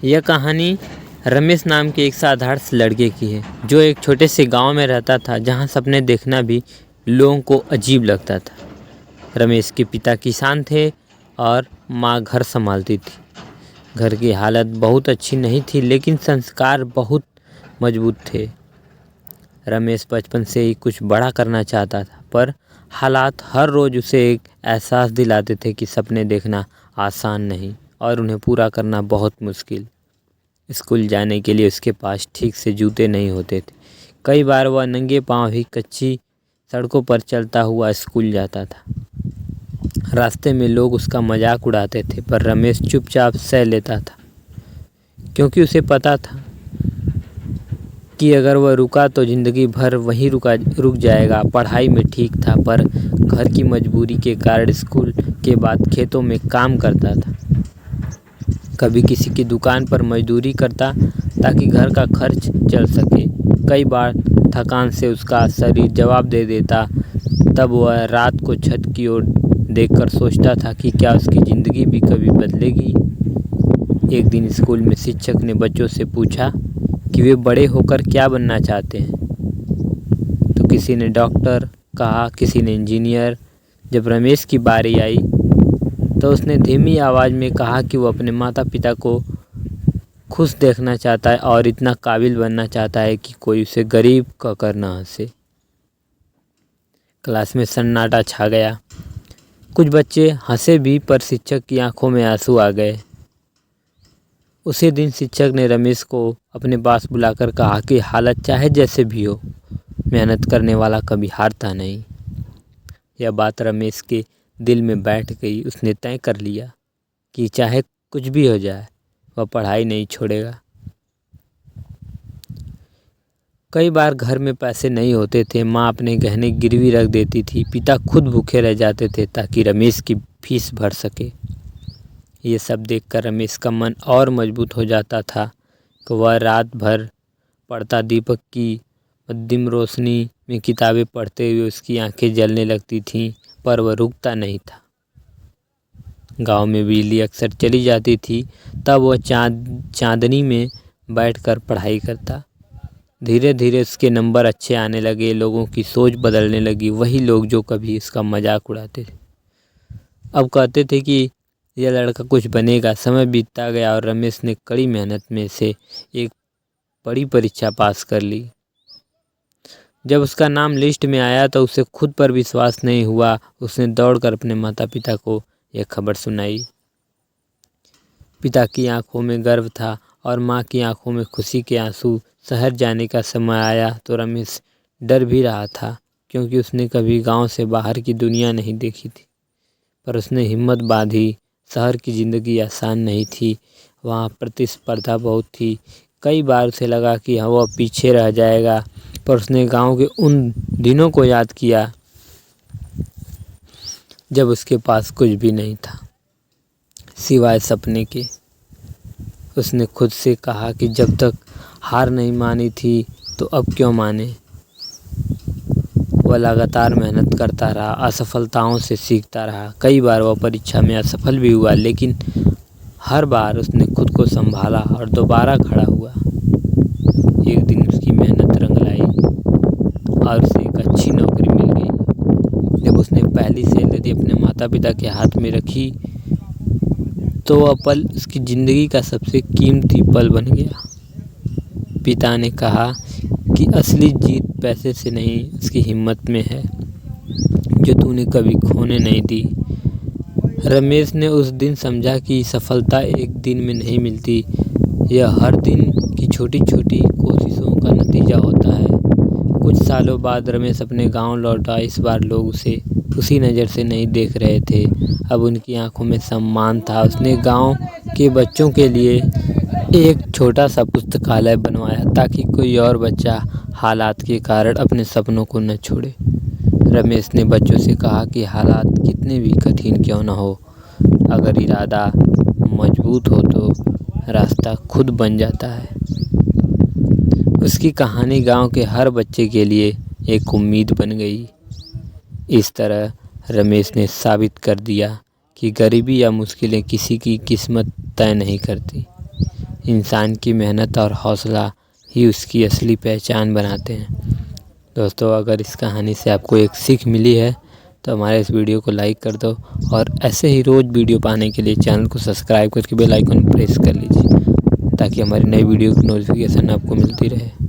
यह कहानी रमेश नाम के एक साधारण से लड़के की है जो एक छोटे से गांव में रहता था, जहां सपने देखना भी लोगों को अजीब लगता था। रमेश के पिता किसान थे और माँ घर संभालती थी। घर की हालत बहुत अच्छी नहीं थी, लेकिन संस्कार बहुत मजबूत थे। रमेश बचपन से ही कुछ बड़ा करना चाहता था, पर हालात हर रोज़ उसे एक एहसास दिलाते थे कि सपने देखना आसान नहीं और उन्हें पूरा करना बहुत मुश्किल। स्कूल जाने के लिए उसके पास ठीक से जूते नहीं होते थे। कई बार वह नंगे पांव ही कच्ची सड़कों पर चलता हुआ स्कूल जाता था। रास्ते में लोग उसका मजाक उड़ाते थे, पर रमेश चुपचाप सह लेता था, क्योंकि उसे पता था कि अगर वह रुका तो ज़िंदगी भर वहीं रुक जाएगा। पढ़ाई में ठीक था, पर घर की मजबूरी के कारण स्कूल के बाद खेतों में काम करता था। कभी किसी की दुकान पर मजदूरी करता ताकि घर का खर्च चल सके। कई बार थकान से उसका शरीर जवाब दे देता, तब वह रात को छत की ओर देखकर सोचता था कि क्या उसकी ज़िंदगी भी कभी बदलेगी। एक दिन स्कूल में शिक्षक ने बच्चों से पूछा कि वे बड़े होकर क्या बनना चाहते हैं। तो किसी ने डॉक्टर कहा, किसी ने इंजीनियर। जब रमेश की बारी आई तो उसने धीमी आवाज़ में कहा कि वो अपने माता पिता को खुश देखना चाहता है और इतना काबिल बनना चाहता है कि कोई उसे गरीब कहकर ना हंसे। क्लास में सन्नाटा छा गया। कुछ बच्चे हंसे भी, पर शिक्षक की आंखों में आंसू आ गए। उसी दिन शिक्षक ने रमेश को अपने पास बुलाकर कहा कि हालत चाहे जैसे भी हो, मेहनत करने वाला कभी हारता नहीं। यह बात रमेश के दिल में बैठ गई। उसने तय कर लिया कि चाहे कुछ भी हो जाए, वह पढ़ाई नहीं छोड़ेगा। कई बार घर में पैसे नहीं होते थे। माँ अपने गहने गिरवी रख देती थी। पिता खुद भूखे रह जाते थे ताकि रमेश की फीस भर सके। ये सब देखकर रमेश का मन और मजबूत हो जाता था कि वह रात भर पढ़ता। दीपक की मध्यम रोशनी में किताबें पढ़ते हुए उसकी आंखें जलने लगती थीं, पर वह रुकता नहीं था। गांव में बिजली अक्सर चली जाती थी, तब वह चांदनी में बैठकर पढ़ाई करता। धीरे धीरे उसके नंबर अच्छे आने लगे। लोगों की सोच बदलने लगी। वही लोग जो कभी इसका मजाक उड़ाते थे, अब कहते थे कि यह लड़का कुछ बनेगा। समय बीतता गया और रमेश ने कड़ी मेहनत में से एक बड़ी परीक्षा पास कर ली। जब उसका नाम लिस्ट में आया तो उसे खुद पर विश्वास नहीं हुआ। उसने दौड़कर अपने माता पिता को यह खबर सुनाई। पिता की आंखों में गर्व था और माँ की आंखों में खुशी के आंसू। शहर जाने का समय आया तो रमेश डर भी रहा था, क्योंकि उसने कभी गांव से बाहर की दुनिया नहीं देखी थी। पर उसने हिम्मत बांधी। शहर की ज़िंदगी आसान नहीं थी। वहाँ प्रतिस्पर्धा बहुत थी। कई बार उसे लगा कि वह पीछे रह जाएगा, पर उसने गांव के उन दिनों को याद किया जब उसके पास कुछ भी नहीं था सिवाय सपने के। उसने खुद से कहा कि जब तक हार नहीं मानी थी तो अब क्यों माने। वह लगातार मेहनत करता रहा, असफलताओं से सीखता रहा। कई बार वह परीक्षा में असफल भी हुआ, लेकिन हर बार उसने खुद को संभाला और दोबारा खड़ा हुआ। एक दिन उसकी मेहनत रंग लाई और उसे एक अच्छी नौकरी मिल गई। जब उसने पहली सैलरी अपने माता पिता के हाथ में रखी तो वह पल उसकी ज़िंदगी का सबसे कीमती पल बन गया। पिता ने कहा कि असली जीत पैसे से नहीं, उसकी हिम्मत में है, जो तूने कभी खोने नहीं दी। रमेश ने उस दिन समझा कि सफलता एक दिन में नहीं मिलती, यह हर दिन की छोटी छोटी कोशिशों का नतीजा होता है। कुछ सालों बाद रमेश अपने गांव लौटा। इस बार लोग उसे उसी नज़र से नहीं देख रहे थे। अब उनकी आंखों में सम्मान था। उसने गांव के बच्चों के लिए एक छोटा सा पुस्तकालय बनवाया ताकि कोई और बच्चा हालात के कारण अपने सपनों को न छोड़े। रमेश ने बच्चों से कहा कि हालात कितने भी कठिन क्यों न हो, अगर इरादा मजबूत हो तो रास्ता खुद बन जाता है। उसकी कहानी गांव के हर बच्चे के लिए एक उम्मीद बन गई। इस तरह रमेश ने साबित कर दिया कि गरीबी या मुश्किलें किसी की किस्मत तय नहीं करती, इंसान की मेहनत और हौसला ही उसकी असली पहचान बनाते हैं। दोस्तों, अगर इस कहानी से आपको एक सीख मिली है तो हमारे इस वीडियो को लाइक कर दो और ऐसे ही रोज़ वीडियो पाने के लिए चैनल को सब्सक्राइब करके बेल आइकन प्रेस कर लीजिए ताकि हमारी नई वीडियो की नोटिफिकेशन आपको मिलती रहे।